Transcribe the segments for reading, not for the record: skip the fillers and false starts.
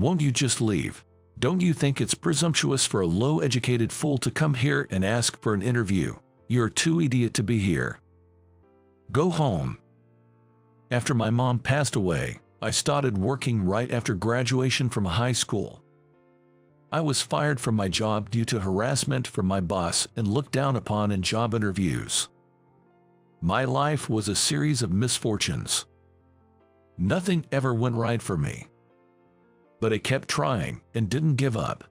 Won't you just leave? Don't you think it's presumptuous for a low-educated fool to come here and ask for an interview? You're too idiot to be here. Go home. After my mom passed away, I started working right after graduation from high school. I was fired from my job due to harassment from my boss and looked down upon in job interviews. My life was a series of misfortunes. Nothing ever went right for me. But I kept trying and didn't give up.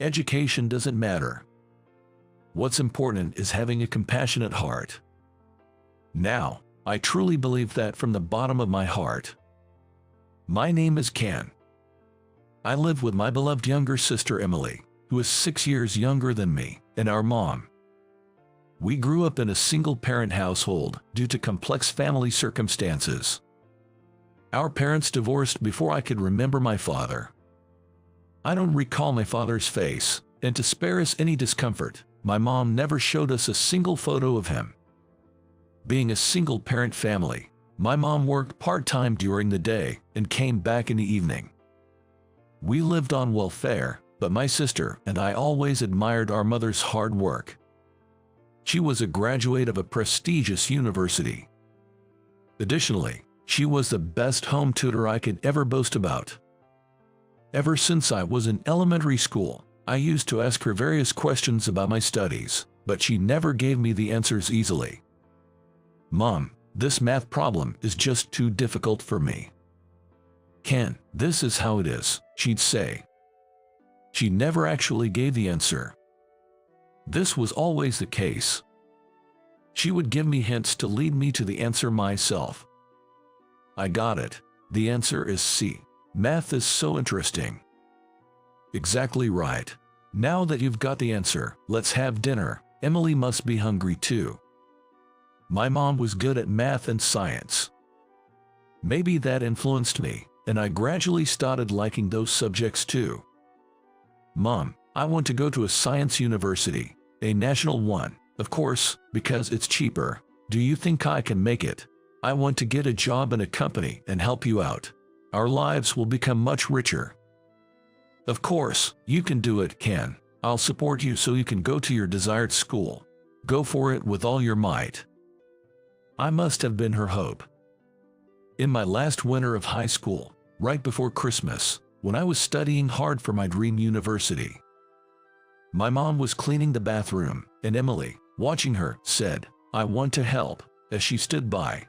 Education doesn't matter. What's important is having a compassionate heart. Now, I truly believe that from the bottom of my heart. My name is Ken. I live with my beloved younger sister Emily, who is 6 years younger than me, and our mom. We grew up in a single-parent household due to complex family circumstances. Our parents divorced before I could remember my father. I don't recall my father's face, and to spare us any discomfort, my mom never showed us a single photo of him. Being a single-parent family, my mom worked part-time during the day and came back in the evening. We lived on welfare, but my sister and I always admired our mother's hard work. She was a graduate of a prestigious university. Additionally, she was the best home tutor I could ever boast about. Ever since I was in elementary school, I used to ask her various questions about my studies, but she never gave me the answers easily. Mom, this math problem is just too difficult for me. Ken, this is how it is, she'd say. She never actually gave the answer. This was always the case. She would give me hints to lead me to the answer myself. I got it. The answer is C. Math is so interesting. Exactly right. Now that you've got the answer, let's have dinner. Emily must be hungry too. My mom was good at math and science. Maybe that influenced me, and I gradually started liking those subjects too. Mom, I want to go to a science university, a national one, of course, because it's cheaper. Do you think I can make it? I want to get a job in a company and help you out. Our lives will become much richer. Of course, you can do it, Ken. I'll support you so you can go to your desired school. Go for it with all your might. I must have been her hope. In my last winter of high school, right before Christmas, when I was studying hard for my dream university, my mom was cleaning the bathroom, and Emily, watching her, said, "I want to help," as she stood by.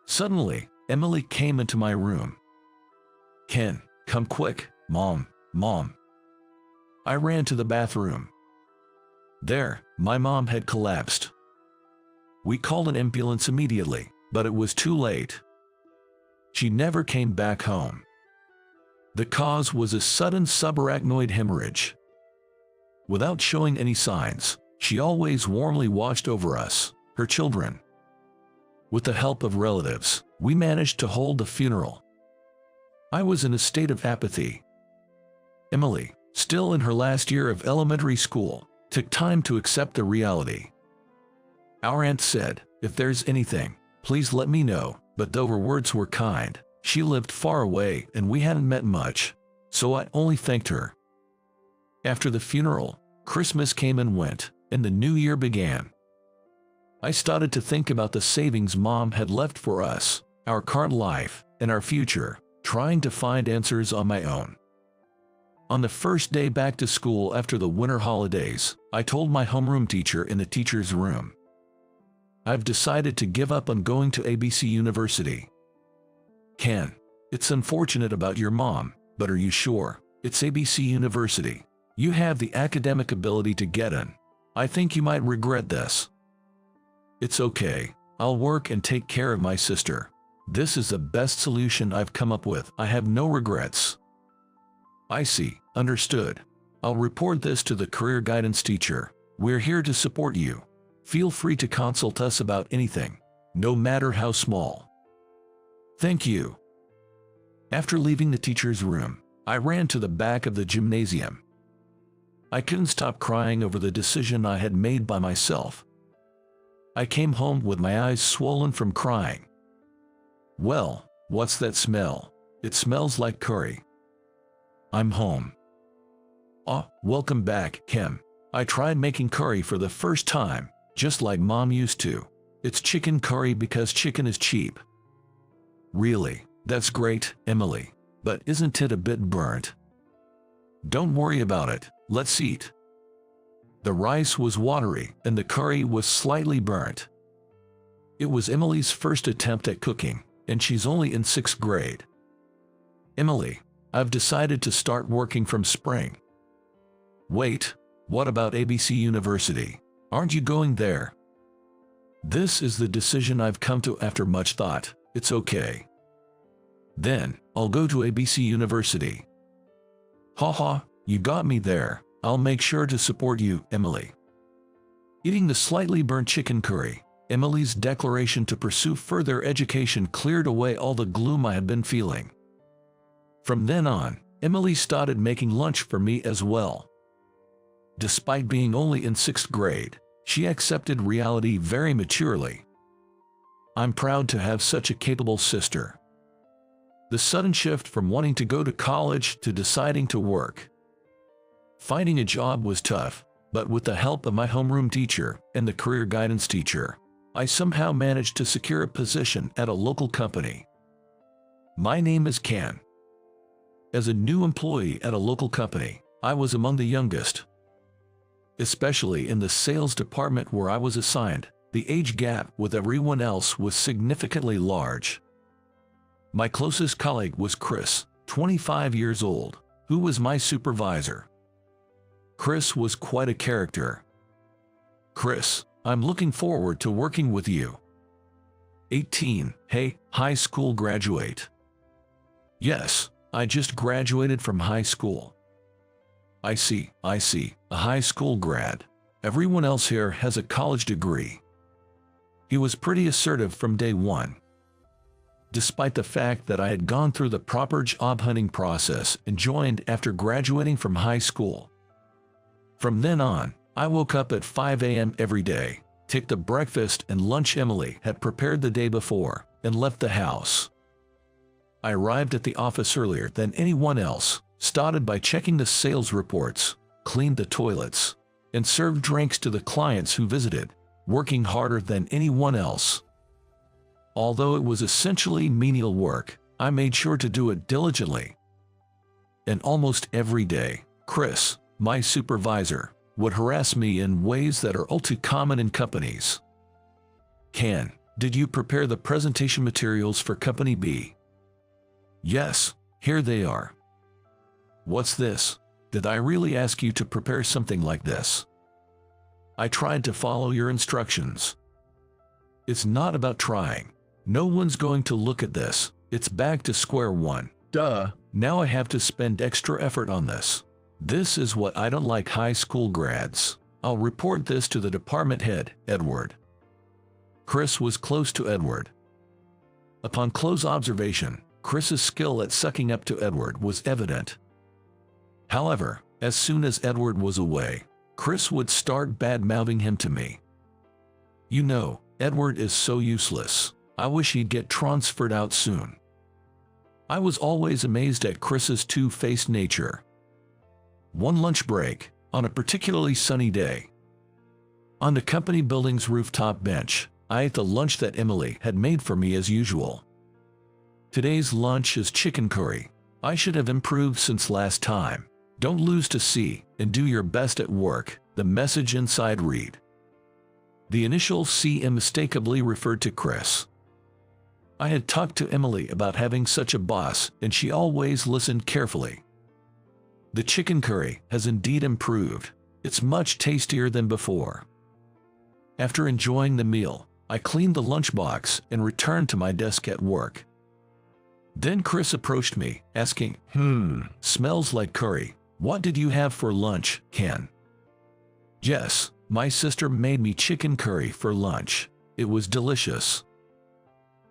Suddenly, Emily came into my room. "Ken, come quick, Mom. I ran to the bathroom. There, my mom had collapsed. We called an ambulance immediately, but it was too late. She never came back home. The cause was a sudden subarachnoid hemorrhage. Without showing any signs, she always warmly watched over us, her children. With the help of relatives, we managed to hold the funeral. I was in a state of apathy. Emily, still in her last year of elementary school, took time to accept the reality. Our aunt said, "If there's anything, please let me know," but though her words were kind, she lived far away and we hadn't met much, so I only thanked her. After the funeral, Christmas came and went, and the new year began. I started to think about the savings Mom had left for us, our current life, and our future, trying to find answers on my own. On the first day back to school after the winter holidays, I told my homeroom teacher in the teacher's room, "I've decided to give up on going to ABC University." "Ken, it's unfortunate about your mom, but are you sure? It's ABC University. You have the academic ability to get in. I think you might regret this." "It's okay. I'll work and take care of my sister. This is the best solution I've come up with. I have no regrets." "I see. Understood. I'll report this to the career guidance teacher. We're here to support you. Feel free to consult us about anything, no matter how small." "Thank you." After leaving the teacher's room, I ran to the back of the gymnasium. I couldn't stop crying over the decision I had made by myself. I came home with my eyes swollen from crying. "Well, what's that smell? It smells like curry. I'm home. Ah, welcome back, Kim. I tried making curry for the first time, just like Mom used to. It's chicken curry because chicken is cheap. Really? That's great, Emily. But isn't it a bit burnt? Don't worry about it, let's eat. The rice was watery and the curry was slightly burnt. It was Emily's first attempt at cooking, and she's only in 6th grade. Emily, I've decided to start working from spring. Wait, what about ABC University? Aren't you going there? This is the decision I've come to after much thought. It's okay. Then, I'll go to ABC University. Haha, you got me there. I'll make sure to support you, Emily. Eating the slightly burnt chicken curry, Emily's declaration to pursue further education cleared away all the gloom I had been feeling. From then on, Emily started making lunch for me as well. Despite being only in 6th grade, she accepted reality very maturely. I'm proud to have such a capable sister. The sudden shift from wanting to go to college to deciding to work. Finding a job was tough, but with the help of my homeroom teacher and the career guidance teacher, I somehow managed to secure a position at a local company. My name is Ken. As a new employee at a local company, I was among the youngest. Especially in the sales department where I was assigned, the age gap with everyone else was significantly large. My closest colleague was Chris, 25 years old, who was my supervisor. Chris was quite a character. Chris, I'm looking forward to working with you. 18, hey, high school graduate. Yes, I just graduated from high school. I see, a high school grad. Everyone else here has a college degree. He was pretty assertive from day one. Despite the fact that I had gone through the proper job hunting process and joined after graduating from high school. From then on, I woke up at 5 a.m. every day, took the breakfast and lunch Emily had prepared the day before, and left the house. I arrived at the office earlier than anyone else, started by checking the sales reports, cleaned the toilets, and served drinks to the clients who visited, working harder than anyone else. Although it was essentially menial work, I made sure to do it diligently. And almost every day, Chris, my supervisor, would harass me in ways that are all too common in companies. Ken, did you prepare the presentation materials for Company B? Yes, here they are. What's this? Did I really ask you to prepare something like this? I tried to follow your instructions. It's not about trying. No one's going to look at this. It's back to square one. Duh. Now I have to spend extra effort on this. This is what I don't like high school grads. I'll report this to the department head, Edward. Chris was close to Edward. Upon close observation, Chris's skill at sucking up to Edward was evident. However, as soon as Edward was away, Chris would start bad-mouthing him to me. You know, Edward is so useless. I wish he'd get transferred out soon. I was always amazed at Chris's two-faced nature. One lunch break, on a particularly sunny day. On the company building's rooftop bench, I ate the lunch that Emily had made for me as usual. Today's lunch is chicken curry. I should have improved since last time. Don't lose to C and do your best at work, the message inside read. The initial C unmistakably referred to Chris. I had talked to Emily about having such a boss, and she always listened carefully. The chicken curry has indeed improved. It's much tastier than before. After enjoying the meal, I cleaned the lunchbox and returned to my desk at work. Then Chris approached me, asking, smells like curry. What did you have for lunch, Ken? Yes, my sister made me chicken curry for lunch. It was delicious.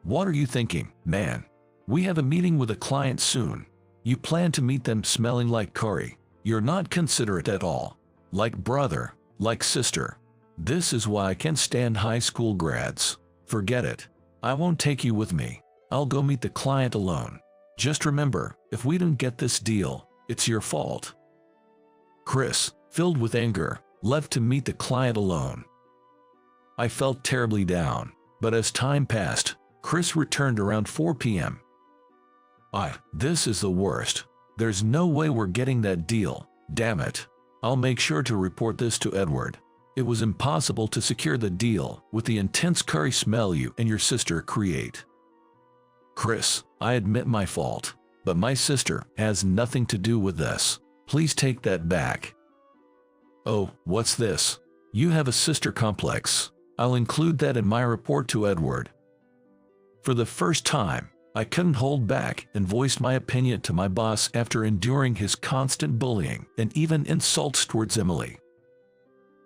What are you thinking, man? We have a meeting with a client soon. You plan to meet them smelling like curry. You're not considerate at all. Like brother, like sister. This is why I can't stand high school grads. Forget it. I won't take you with me. I'll go meet the client alone. Just remember, if we don't get this deal, It's your fault. Chris, filled with anger, left to meet the client alone. I felt terribly down, but as time passed, Chris returned around 4 p.m. This is the worst. There's no way we're getting that deal. Damn it. I'll make sure to report this to Edward. It was impossible to secure the deal with the intense curry smell you and your sister create. Chris, I admit my fault, but my sister has nothing to do with this. Please take that back. Oh, what's this? You have a sister complex. I'll include that in my report to Edward. For the first time, I couldn't hold back and voiced my opinion to my boss after enduring his constant bullying and even insults towards Emily.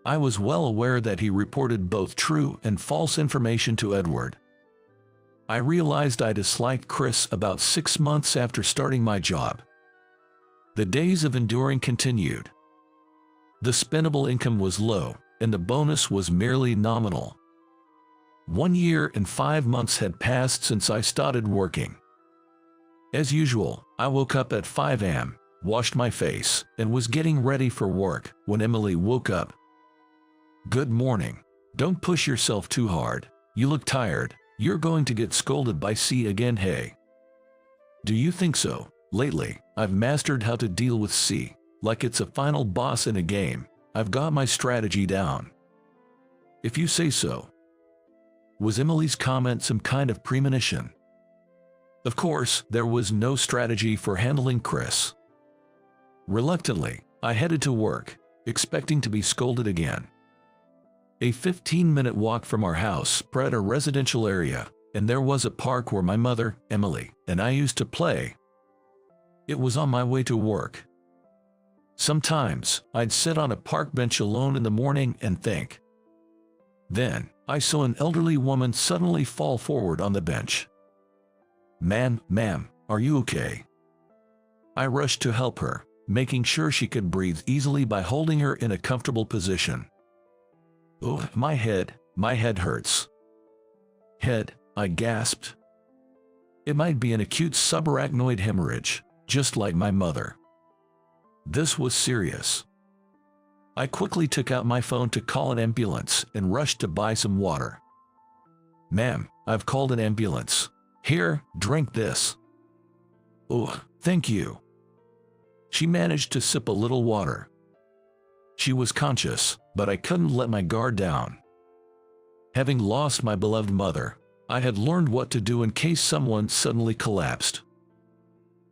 I was well aware that he reported both true and false information to Edward. I realized I disliked Chris about 6 months after starting my job. The days of enduring continued. The spendable income was low, and the bonus was merely nominal. 1 year and 5 months had passed since I started working. As usual, I woke up at 5 a.m., washed my face, and was getting ready for work when Emily woke up. Good morning. Don't push yourself too hard. You look tired. You're going to get scolded by C again, hey. Do you think so? Lately, I've mastered how to deal with C, like it's a final boss in a game. I've got my strategy down. If you say so. Was Emily's comment some kind of premonition? Of course, there was no strategy for handling Chris. Reluctantly, I headed to work, expecting to be scolded again. A 15-minute walk from our house spread a residential area, and there was a park where my mother, Emily, and I used to play. It was on my way to work. Sometimes, I'd sit on a park bench alone in the morning and think. Then, I saw an elderly woman suddenly fall forward on the bench. Ma'am, are you okay? I rushed to help her, making sure she could breathe easily by holding her in a comfortable position. Oh, my head hurts. Head, I gasped. It might be an acute subarachnoid hemorrhage, just like my mother. This was serious. I quickly took out my phone to call an ambulance and rushed to buy some water. Ma'am, I've called an ambulance. Here, drink this. Oh, thank you. She managed to sip a little water. She was conscious, but I couldn't let my guard down. Having lost my beloved mother, I had learned what to do in case someone suddenly collapsed.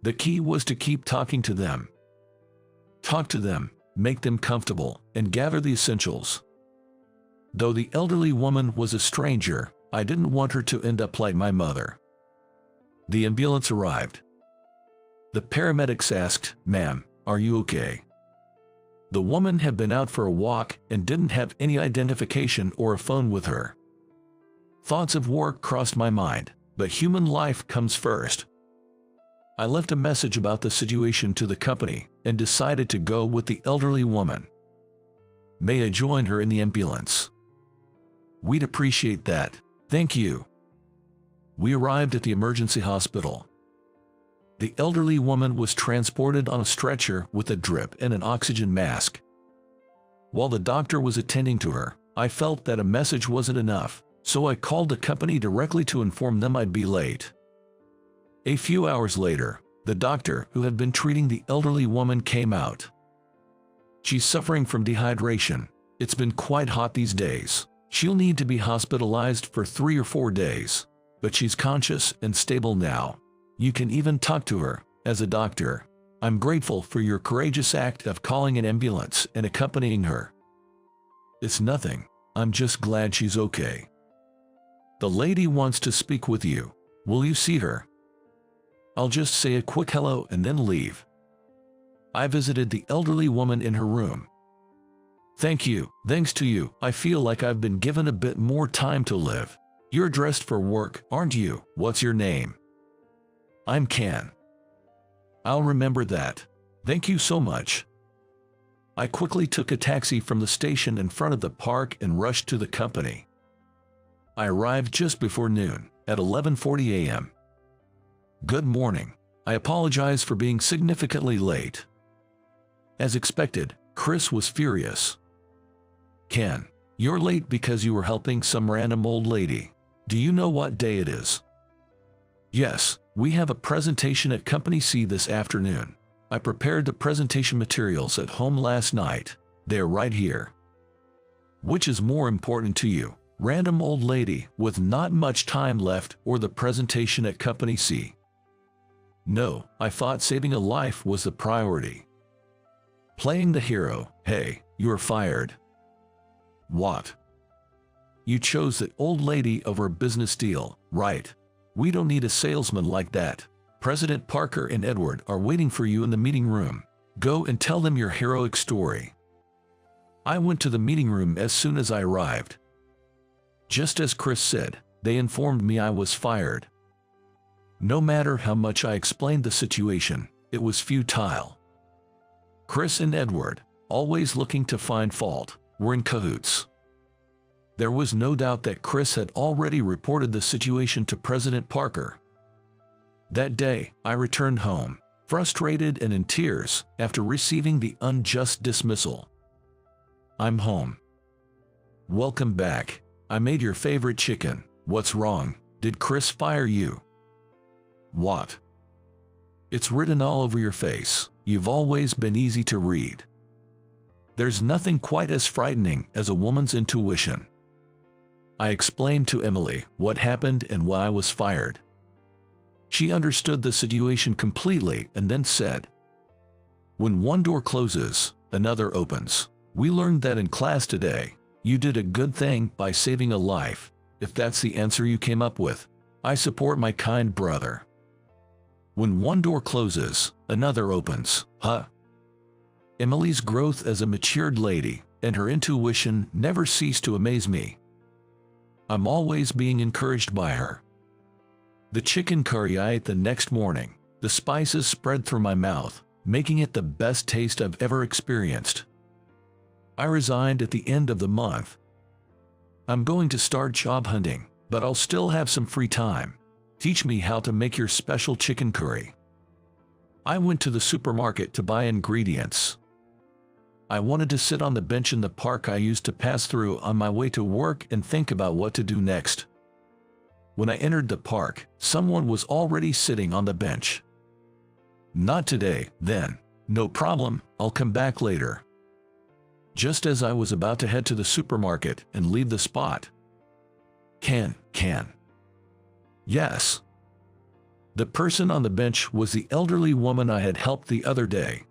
The key was to keep talking to them. Talk to them, make them comfortable, and gather the essentials. Though the elderly woman was a stranger, I didn't want her to end up like my mother. The ambulance arrived. The paramedics asked, "Ma'am, are you okay?" The woman had been out for a walk and didn't have any identification or a phone with her. Thoughts of work crossed my mind, but human life comes first. I left a message about the situation to the company and decided to go with the elderly woman. May I join her in the ambulance? We'd appreciate that. Thank you. We arrived at the emergency hospital. The elderly woman was transported on a stretcher with a drip and an oxygen mask. While the doctor was attending to her, I felt that a message wasn't enough, so I called the company directly to inform them I'd be late. A few hours later, the doctor who had been treating the elderly woman came out. She's suffering from dehydration. It's been quite hot these days. She'll need to be hospitalized for 3 or 4 days, but she's conscious and stable now. You can even talk to her. As a doctor, I'm grateful for your courageous act of calling an ambulance and accompanying her. It's nothing. I'm just glad she's okay. The lady wants to speak with you. Will you see her? I'll just say a quick hello and then leave. I visited the elderly woman in her room. Thank you. Thanks to you, I feel like I've been given a bit more time to live. You're dressed for work, aren't you? What's your name? I'm Ken. I'll remember that. Thank you so much. I quickly took a taxi from the station in front of the park and rushed to the company. I arrived just before noon, at 11:40 a.m. Good morning. I apologize for being significantly late. As expected, Chris was furious. Ken, you're late because you were helping some random old lady. Do you know what day it is? Yes, we have a presentation at Company C this afternoon. I prepared the presentation materials at home last night. They're right here. Which is more important to you, random old lady with not much time left or the presentation at Company C? No, I thought saving a life was the priority. Playing the hero, hey, you're fired. What? You chose that old lady over a business deal, right? We don't need a salesman like that. President Parker and Edward are waiting for you in the meeting room. Go and tell them your heroic story. I went to the meeting room as soon as I arrived. Just as Chris said, they informed me I was fired. No matter how much I explained the situation, it was futile. Chris and Edward, always looking to find fault, were in cahoots. There was no doubt that Chris had already reported the situation to President Parker. That day, I returned home, frustrated and in tears after receiving the unjust dismissal. I'm home. Welcome back. I made your favorite chicken. What's wrong? Did Chris fire you? What? It's written all over your face. You've always been easy to read. There's nothing quite as frightening as a woman's intuition. I explained to Emily what happened and why I was fired. She understood the situation completely and then said, "When one door closes, another opens. We learned that in class today. You did a good thing by saving a life. If that's the answer you came up with, I support my kind brother. When one door closes, another opens, huh?" Emily's growth as a matured lady and her intuition never ceased to amaze me. I'm always being encouraged by her. The chicken curry I ate the next morning, the spices spread through my mouth, making it the best taste I've ever experienced. I resigned at the end of the month. I'm going to start job hunting, but I'll still have some free time. Teach me how to make your special chicken curry. I went to the supermarket to buy ingredients. I wanted to sit on the bench in the park I used to pass through on my way to work and think about what to do next. When I entered the park, someone was already sitting on the bench. Not today, then. No problem, I'll come back later. Just as I was about to head to the supermarket and leave the spot. Can. Yes. The person on the bench was the elderly woman I had helped the other day.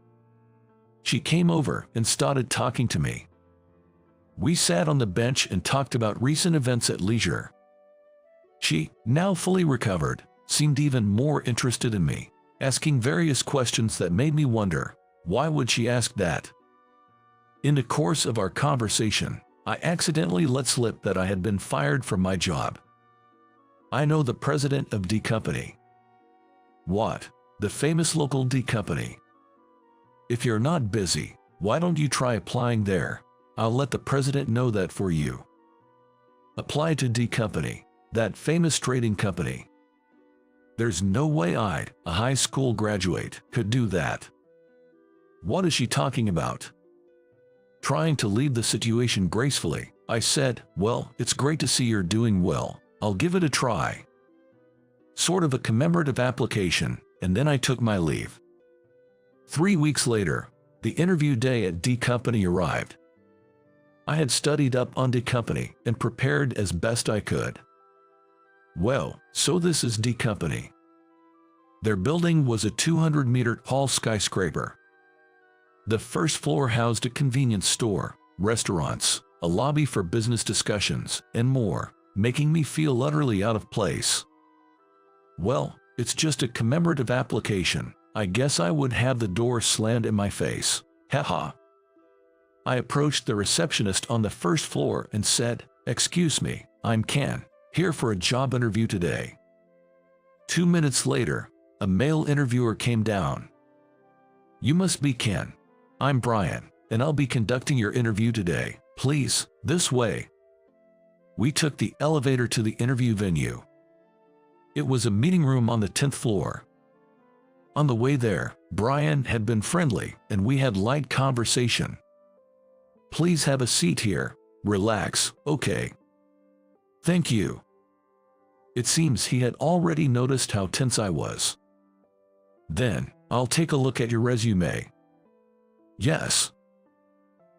She came over and started talking to me. We sat on the bench and talked about recent events at leisure. She, now fully recovered, seemed even more interested in me, asking various questions that made me wonder, why would she ask that? In the course of our conversation, I accidentally let slip that I had been fired from my job. I know the president of D Company. What? The famous local D Company. If you're not busy, why don't you try applying there? I'll let the president know that for you. Apply to D Company, that famous trading company. There's no way I, a high school graduate, could do that. What is she talking about? Trying to leave the situation gracefully, I said, well, it's great to see you're doing well. I'll give it a try. Sort of a commemorative application, and then I took my leave. 3 weeks later, the interview day at D Company arrived. I had studied up on D Company and prepared as best I could. Well, so this is D Company. Their building was a 200-meter tall skyscraper. The first floor housed a convenience store, restaurants, a lobby for business discussions, and more, making me feel utterly out of place. Well, it's just a commemorative application. I guess I would have the door slammed in my face. Haha. I approached the receptionist on the first floor and said, "Excuse me, I'm Ken, here for a job interview today." 2 minutes later, a male interviewer came down. "You must be Ken. I'm Brian, and I'll be conducting your interview today. Please, this way." We took the elevator to the interview venue. It was a meeting room on the 10th floor. On the way there, Brian had been friendly and we had light conversation. "Please have a seat here. Relax, okay?" "Thank you." It seems he had already noticed how tense I was. "Then, I'll take a look at your resume." "Yes."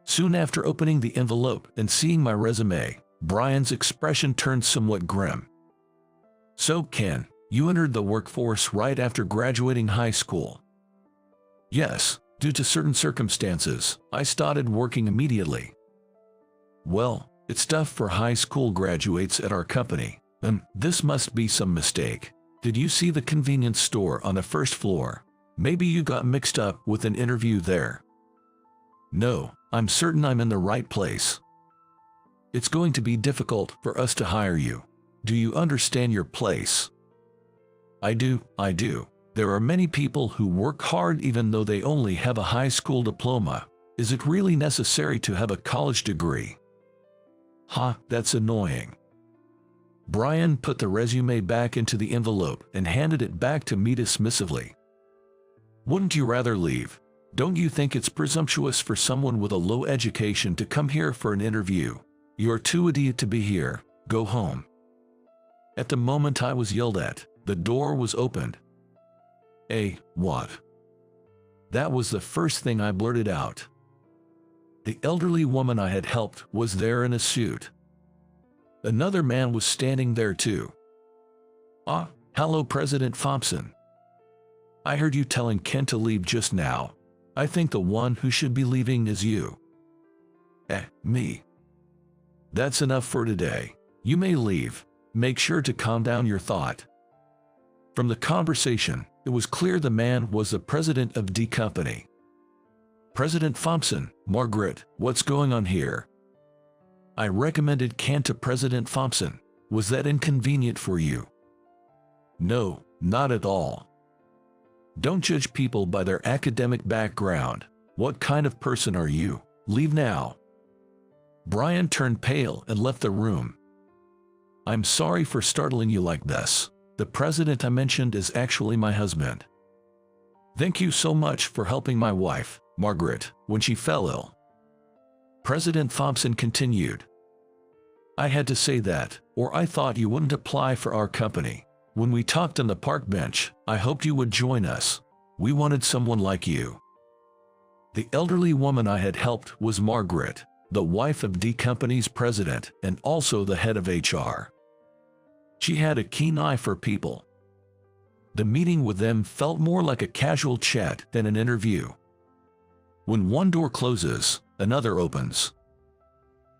Soon after opening the envelope and seeing my resume, Brian's expression turned somewhat grim. "So, Ken, you entered the workforce right after graduating high school?" "Yes, due to certain circumstances, I started working immediately." "Well, it's tough for high school graduates at our company. This must be some mistake. Did you see the convenience store on the first floor? Maybe you got mixed up with an interview there." "No, I'm certain I'm in the right place." "It's going to be difficult for us to hire you. Do you understand your place?" I do. There are many people who work hard even though they only have a high school diploma. Is it really necessary to have a college degree?" That's annoying." Brian put the resume back into the envelope and handed it back to me dismissively. "Wouldn't you rather leave? Don't you think it's presumptuous for someone with a low education to come here for an interview? You're too idiot to be here. Go home." At the moment I was yelled at, the door was opened. What?" That was the first thing I blurted out. The elderly woman I had helped was there in a suit. Another man was standing there too. Hello, President Thompson. I heard you telling Ken to leave just now. I think the one who should be leaving is you." Me. "That's enough for today. You may leave. Make sure to calm down your thought." From the conversation, it was clear the man was the president of D Company. "President Thompson, Margaret, what's going on here?" I recommended Ken to President Thompson. "Was that inconvenient for you?" "No, not at all." Don't judge people by their academic background. What kind of person are you? Leave now." Brian turned pale and left the room. "I'm sorry for startling you like this. The president I mentioned is actually my husband. Thank you so much for helping my wife, Margaret, when she fell ill." President Thompson continued. "I had to say that, or I thought you wouldn't apply for our company. When we talked on the park bench, I hoped you would join us. We wanted someone like you." The elderly woman I had helped was Margaret, the wife of D Company's president and also the head of HR. She had a keen eye for people. The meeting with them felt more like a casual chat than an interview. When one door closes, another opens.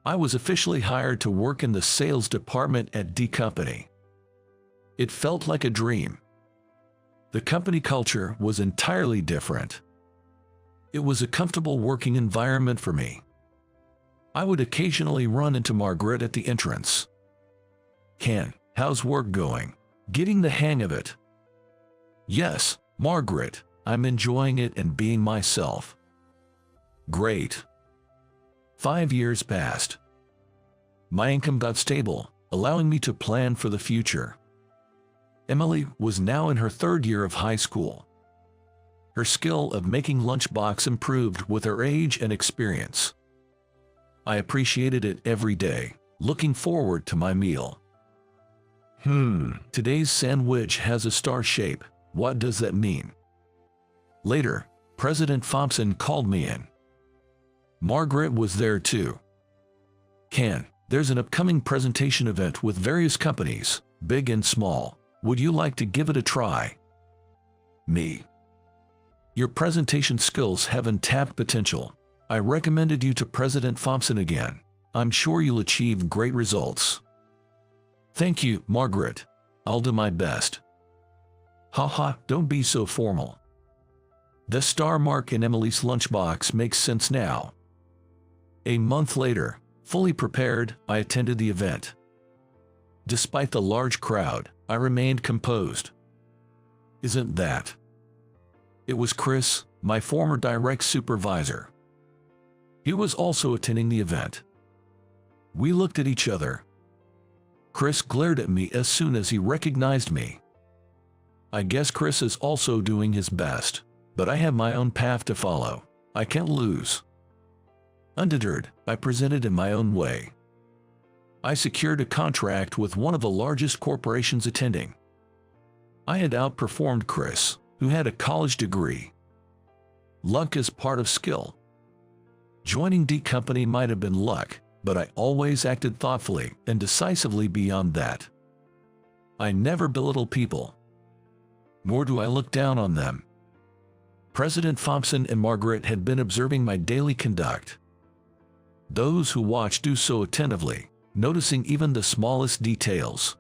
I was officially hired to work in the sales department at D Company. It felt like a dream. The company culture was entirely different. It was a comfortable working environment for me. I would occasionally run into Margaret at the entrance. "Ken, how's work going? Getting the hang of it?" "Yes, Margaret, I'm enjoying it and being myself." "Great." 5 years passed. My income got stable, allowing me to plan for the future. Emily was now in her 3rd year of high school. Her skill of making lunchbox improved with her age and experience. I appreciated it every day, looking forward to my meal. Today's sandwich has a star shape. What does that mean? Later, President Thompson called me in. Margaret was there too. "Ken, there's an upcoming presentation event with various companies, big and small. Would you like to give it a try?" Me. "Your presentation skills have untapped potential. I recommended you to President Thompson again. I'm sure you'll achieve great results." "Thank you, Margaret. I'll do my best." Don't be so formal. The star mark in Emily's lunchbox makes sense now. A month later, fully prepared, I attended the event. Despite the large crowd, I remained composed. Isn't that? It was Chris, my former direct supervisor. He was also attending the event. We looked at each other. Chris glared at me as soon as he recognized me. I guess Chris is also doing his best, but I have my own path to follow. I can't lose. Undeterred, I presented in my own way. I secured a contract with one of the largest corporations attending. I had outperformed Chris, who had a college degree. Luck is part of skill. Joining D Company might have been luck, but I always acted thoughtfully and decisively beyond that. I never belittle people. Nor do I look down on them. President Thompson and Margaret had been observing my daily conduct. Those who watch do so attentively, noticing even the smallest details.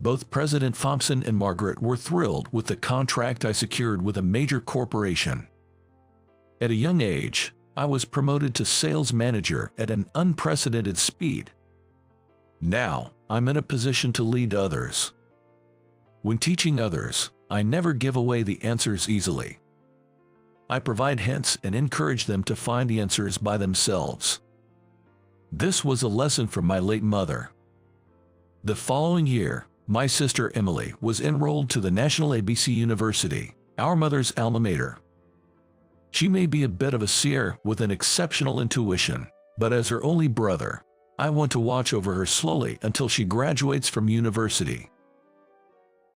Both President Thompson and Margaret were thrilled with the contract I secured with a major corporation. At a young age, I was promoted to sales manager at an unprecedented speed. Now, I'm in a position to lead others. When teaching others, I never give away the answers easily. I provide hints and encourage them to find the answers by themselves. This was a lesson from my late mother. The following year, my sister Emily was enrolled to the National ABC University, our mother's alma mater. She may be a bit of a seer with an exceptional intuition, but as her only brother, I want to watch over her slowly until she graduates from university.